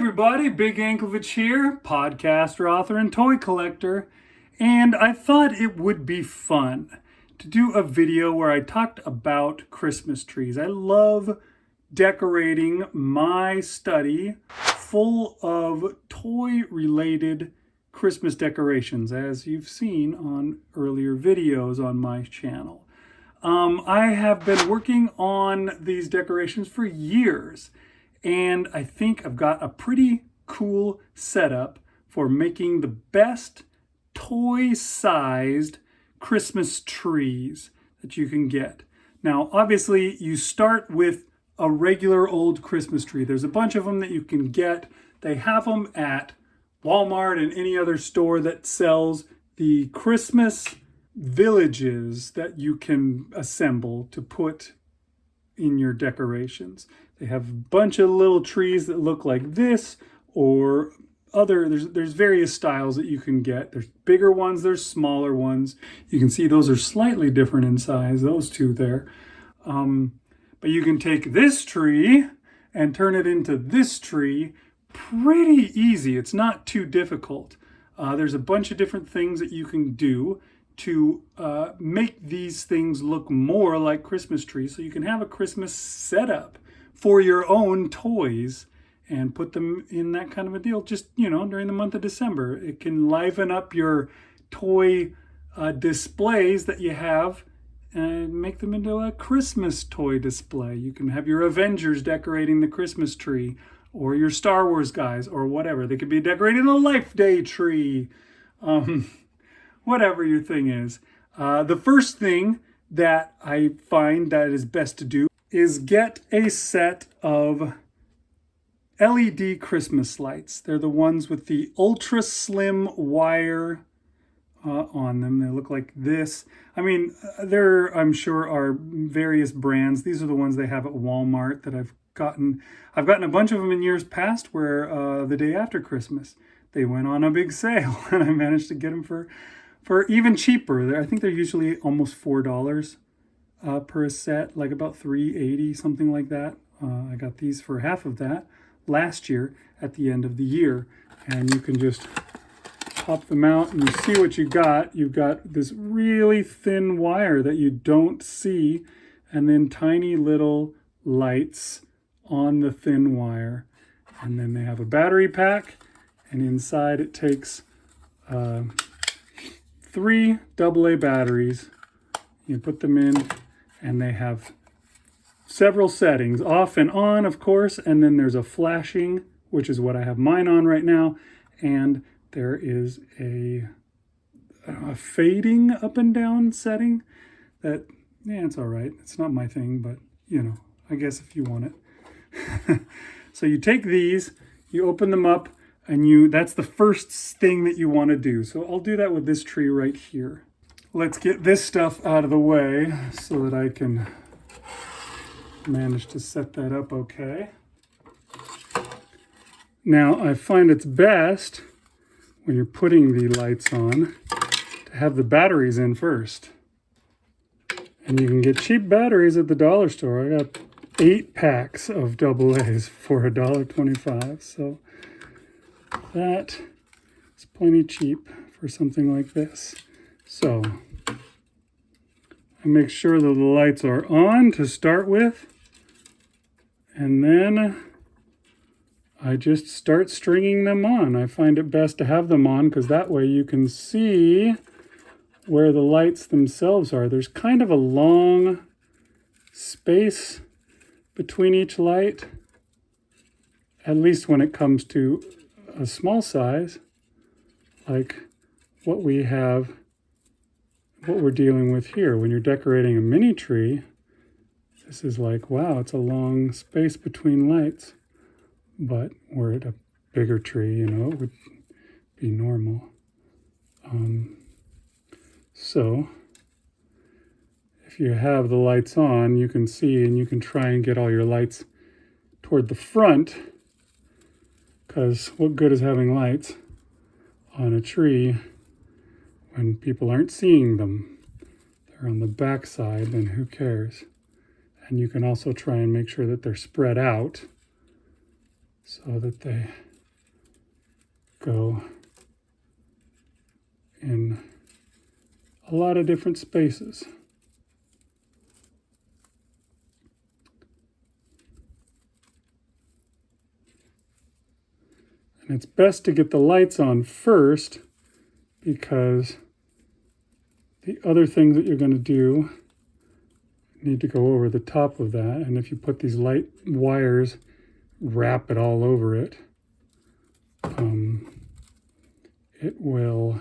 everybody, Big Anklevich here, podcaster, author, and toy collector, and I thought it would be fun to do a video where I talked about Christmas trees. I love decorating my study full of toy-related Christmas decorations, as you've seen on earlier videos on my channel. I have been working on these decorations for years, and I think I've got a pretty cool setup for making the best toy-sized Christmas trees that you can get. Now, obviously, you start with a regular old Christmas tree. There's a bunch of them that you can get. They have them at Walmart and any other store that sells the Christmas villages that you can assemble to put in your decorations. They have a bunch of little trees that look like this, or there's various styles that you can get. There's bigger ones, there's smaller ones. You can see those are slightly different in size, those two there. But you can take this tree and turn it into this tree pretty easy. It's not too difficult. There's a bunch of different things that you can do to make these things look more like Christmas trees, so you can have a Christmas setup for your own toys and put them in that kind of a deal just, during the month of December. It can liven up your toy displays that you have and make them into a Christmas toy display. You can have your Avengers decorating the Christmas tree, or your Star Wars guys, or whatever. They could be decorating a Life Day tree. Whatever your thing is. The first thing that I find that is best to do is get a set of LED Christmas lights. They're the ones with the ultra slim wire on them. They look like this. I mean, there, I'm sure, are various brands. These are the ones they have at Walmart that I've gotten. I've gotten a bunch of them in years past where the day after Christmas, they went on a big sale and I managed to get them for even cheaper. I think they're usually almost $4 per set, like about $3.80, something like that. I got these for half of that last year at the end of the year. And you can just pop them out and you see what you got. You've got this really thin wire that you don't see, and then tiny little lights on the thin wire. And then they have a battery pack, and inside it takes 3 AA batteries. You put them in, and they have several settings, off and on, of course, and then there's a flashing, which is what I have mine on right now, and there is a fading up and down setting that, yeah, it's all right. It's not my thing, but, I guess if you want it. So you take these, you open them up, and that's the first thing that you want to do. So I'll do that with this tree right here. Let's get this stuff out of the way so that I can manage to set that up okay. Now, I find it's best when you're putting the lights on to have the batteries in first. And you can get cheap batteries at the dollar store. I got 8 packs of AA's for $1.25. So that is plenty cheap for something like this. So I make sure that the lights are on to start with, and then I just start stringing them on. I find it best to have them on because that way you can see where the lights themselves are. There's kind of a long space between each light, at least when it comes to a small size, like what we're dealing with here. When you're decorating a mini tree, this is like, wow, it's a long space between lights. But we're at a bigger tree, it would be normal. So if you have the lights on, you can see, and you can try and get all your lights toward the front, because what good is having lights on a tree when people aren't seeing them? They're on the back side, then who cares? And you can also try and make sure that they're spread out so that they go in a lot of different spaces. And it's best to get the lights on first, because the other things that you're going to do need to go over the top of that. And if you put these light wires, wrap it all over it, it will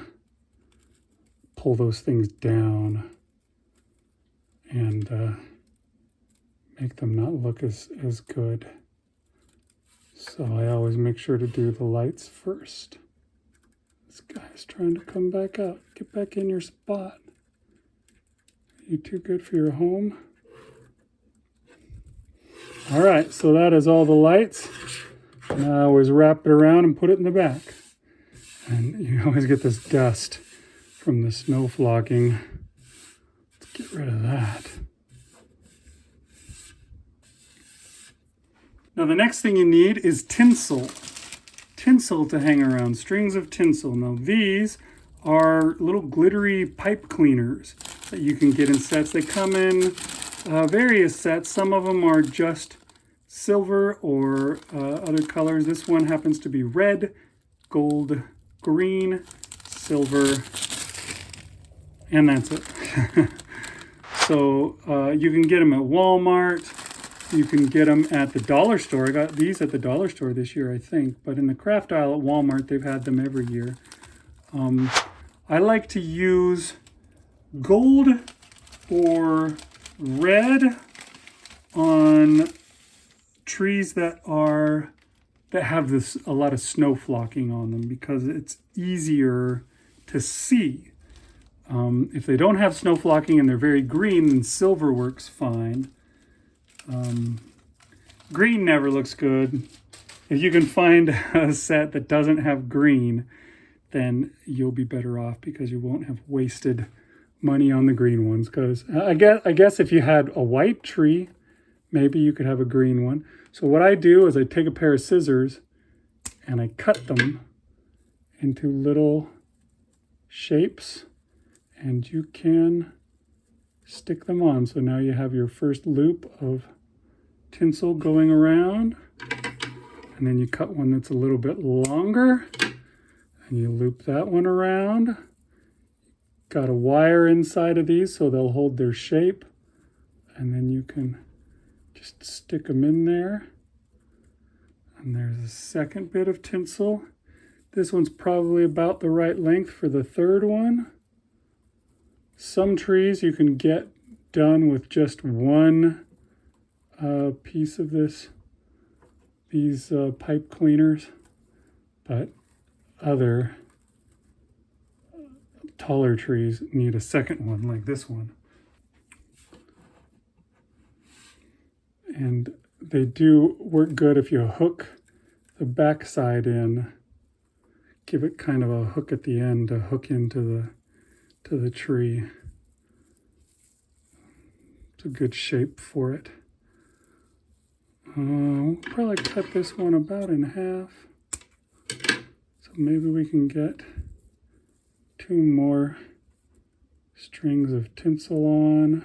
pull those things down and make them not look as good. So I always make sure to do the lights first. This guy's trying to come back out. Get back in your spot. Are you too good for your home? All right, so that is all the lights. And I always wrap it around and put it in the back. And you always get this dust from the snow flocking. Let's get rid of that. Now the next thing you need is tinsel. Tinsel to hang around, strings of tinsel. Now these are little glittery pipe cleaners that you can get in sets. They come in various sets. Some of them are just silver or other colors. This one happens to be red, gold, green, silver, and that's it. So you can get them at Walmart. You can get them at the dollar store. I got these at the dollar store this year, I think. But in the craft aisle at Walmart, they've had them every year. I like to use gold or red on trees that have a lot of snow flocking on them, because it's easier to see. If they don't have snow flocking and they're very green, then silver works fine. Green never looks good. If you can find a set that doesn't have green, then you'll be better off, because you won't have wasted money on the green ones. Because I guess if you had a white tree, maybe you could have a green one. So what I do is I take a pair of scissors and I cut them into little shapes, and you can stick them on. So now you have your first loop of tinsel going around, and then you cut one that's a little bit longer and you loop that one around. Got a wire inside of these so they'll hold their shape, and then you can just stick them in there. And there's a second bit of tinsel. This one's probably about the right length for the third one. Some trees you can get done with just one piece of these pipe cleaners, but other taller trees need a second one, like this one. And they do work good if you hook the backside in. Give it kind of a hook at the end to hook into the tree. It's a good shape for it. We'll probably cut this one about in half. So maybe we can get 2 more strings of tinsel on.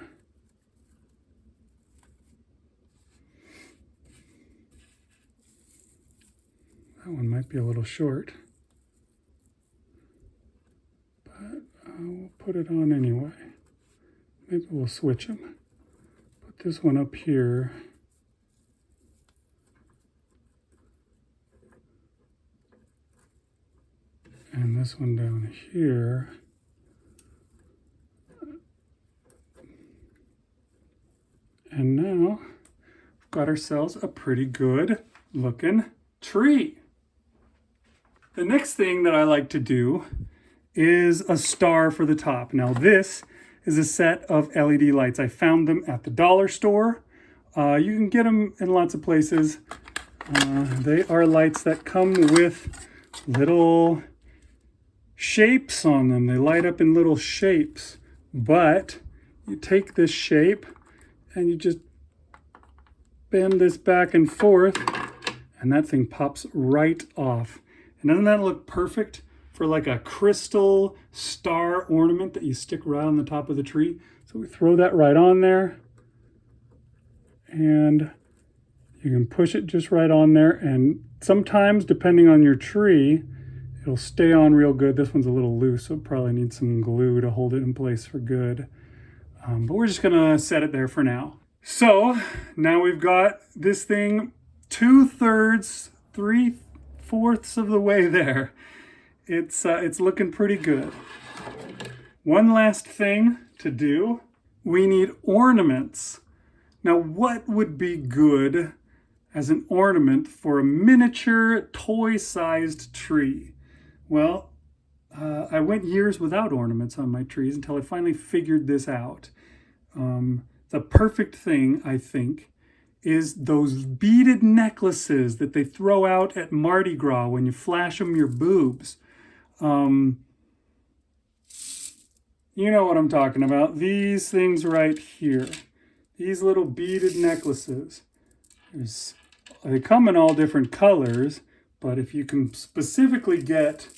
That one might be a little short, but we'll put it on anyway. Maybe we'll switch them. Put this one up here. And this one down here. And now we've got ourselves a pretty good looking tree. The next thing that I like to do is a star for the top. Now this is a set of LED lights. I found them at the dollar store. You can get them in lots of places. They are lights that come with little shapes on them. They light up in little shapes, but you take this shape and you just bend this back and forth, and that thing pops right off. And doesn't that look perfect for like a crystal star ornament that you stick right on the top of the tree? So we throw that right on there, and you can push it just right on there. And sometimes, depending on your tree, it'll stay on real good. This one's a little loose, so it probably needs some glue to hold it in place for good. But we're just gonna set it there for now. So now we've got this thing 2/3, 3/4 of the way there. It's looking pretty good. One last thing to do. We need ornaments. Now, what would be good as an ornament for a miniature toy-sized tree? Well, I went years without ornaments on my trees until I finally figured this out. The perfect thing, I think, is those beaded necklaces that they throw out at Mardi Gras when you flash them your boobs. You know what I'm talking about. These things right here. These little beaded necklaces. They come in all different colors, but if you can specifically get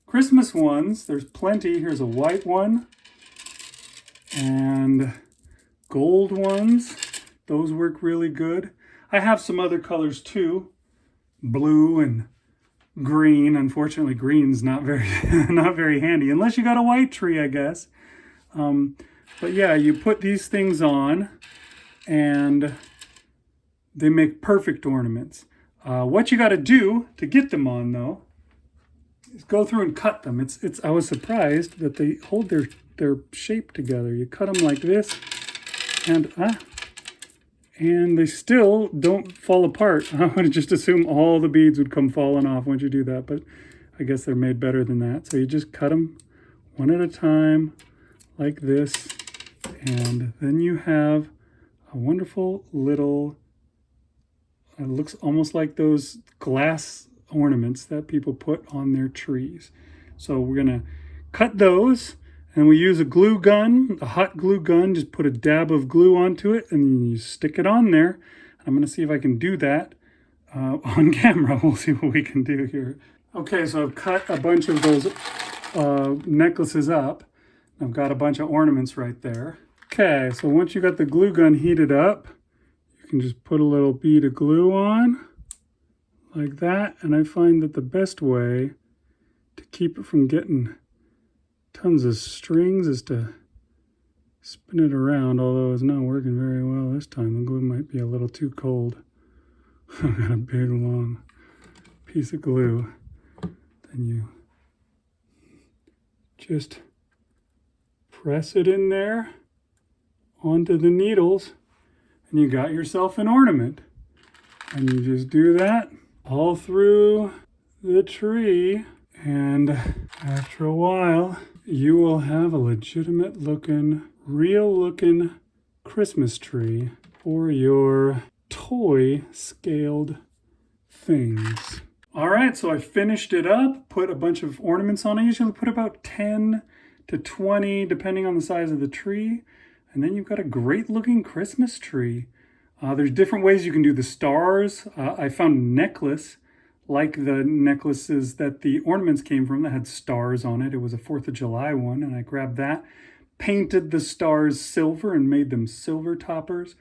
Christmas ones, there's plenty. Here's a white one. And gold ones. Those work really good. I have some other colors too. Blue and green. Unfortunately, green's not very not very handy unless you got a white tree, I guess. But yeah, you put these things on and they make perfect ornaments. What you got to do to get them on, though, is go through and cut them. I was surprised that they hold their shape together. You cut them like this, and they still don't fall apart. I would just assume all the beads would come falling off once you do that, but I guess they're made better than that. So you just cut them one at a time like this, and then you have a wonderful little, it looks almost like those glass ornaments that people put on their trees. So we're gonna cut those, and we use a glue gun, a hot glue gun. Just put a dab of glue onto it and you stick it on there. I'm gonna see if I can do that on camera. We'll see what we can do here. Okay, so I've cut a bunch of those necklaces up. I've got a bunch of ornaments right there. Okay, so once you got the glue gun heated up, you can just put a little bead of glue on like that. And I find that the best way to keep it from getting tons of strings is to spin it around, although it's not working very well this time. The glue might be a little too cold. I've got a big long piece of glue. Then you just press it in there onto the needles, and you got yourself an ornament. And you just do that all through the tree, and after a while you will have a legitimate looking, real looking Christmas tree for your toy scaled things. All right, so I finished it up, put a bunch of ornaments on. I usually put about 10 to 20 depending on the size of the tree, and then you've got a great looking Christmas tree. There's different ways you can do the stars. I found a necklace like the necklaces that the ornaments came from that had stars on it. It was a 4th of July one, and I grabbed that, painted the stars silver and made them silver toppers.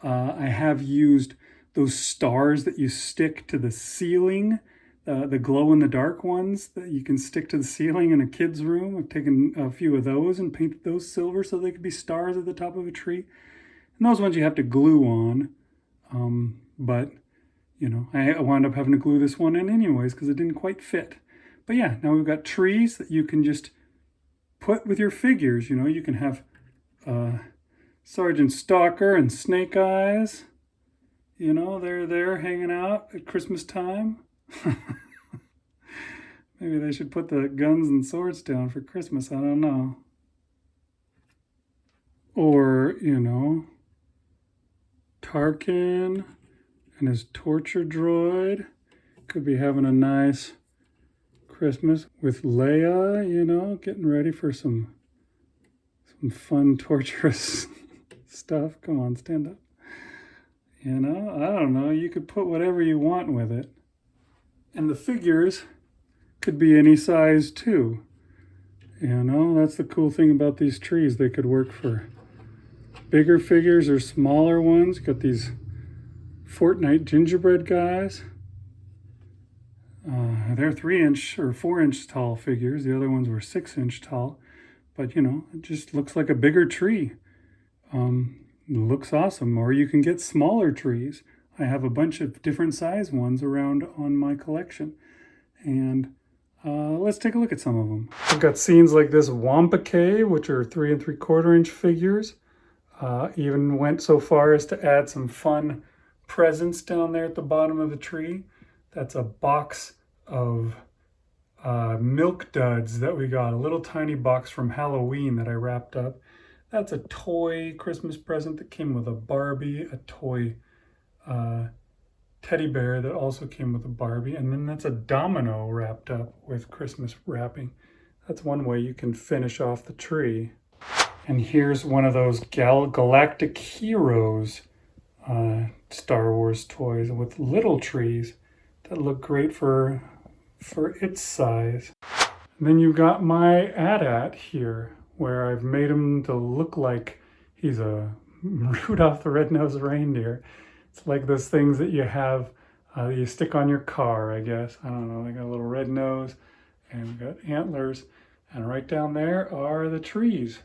I have used those stars that you stick to the ceiling, the glow-in-the-dark ones that you can stick to the ceiling in a kid's room. I've taken a few of those and painted those silver so they could be stars at the top of a tree. And those ones you have to glue on, but you know, I wound up having to glue this one in anyways because it didn't quite fit. But yeah, now we've got trees that you can just put with your figures. You know, you can have Sergeant Stalker and Snake Eyes. You know, they're there hanging out at Christmas time. Maybe they should put the guns and swords down for Christmas. I don't know. Or, you know, Tarkin and his torture droid could be having a nice Christmas with Leia, you know, getting ready for some fun torturous stuff. Come on, stand up. You know, I don't know. You could put whatever you want with it. And the figures could be any size too. You know, that's the cool thing about these trees. They could work for bigger figures or smaller ones. Got these Fortnite gingerbread guys. They're 3-inch or 4-inch tall figures. The other ones were 6-inch tall. But, you know, it just looks like a bigger tree. It looks awesome. Or you can get smaller trees. I have a bunch of different size ones around on my collection. And let's take a look at some of them. I've got scenes like this Wampa Cave, which are 3 3/4-inch figures. Even went so far as to add some fun presents down there at the bottom of the tree. That's a box of Milk Duds that we got, a little tiny box from Halloween that I wrapped up. That's a toy Christmas present that came with a Barbie, a toy teddy bear that also came with a Barbie, and then that's a domino wrapped up with Christmas wrapping. That's one way you can finish off the tree. And here's one of those Galactic Heroes Star Wars toys with little trees that look great for its size. And then you've got my AT-AT here, where I've made him to look like he's a Rudolph the Red-Nosed Reindeer. It's like those things that you have, that you stick on your car, I guess. I don't know, they got a little red nose, and we've got antlers, and right down there are the trees.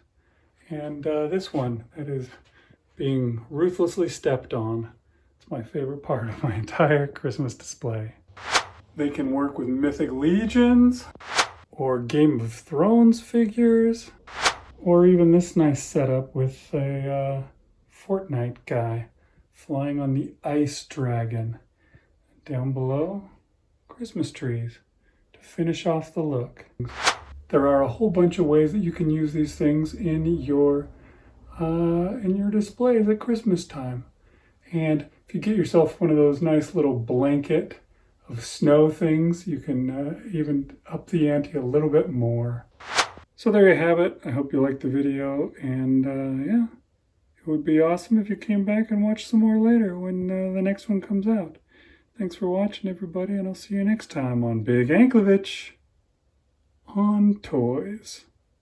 And this one that is being ruthlessly stepped on. It's my favorite part of my entire Christmas display. They can work with Mythic Legions, or Game of Thrones figures, or even this nice setup with a Fortnite guy flying on the ice dragon. Down below, Christmas trees to finish off the look. There are a whole bunch of ways that you can use these things in your displays at Christmas time. And if you get yourself one of those nice little blanket of snow things, you can even up the ante a little bit more. So there you have it. I hope you liked the video, and yeah, it would be awesome if you came back and watched some more later when the next one comes out. Thanks for watching, everybody, and I'll see you next time on Big Anklevich on Toys.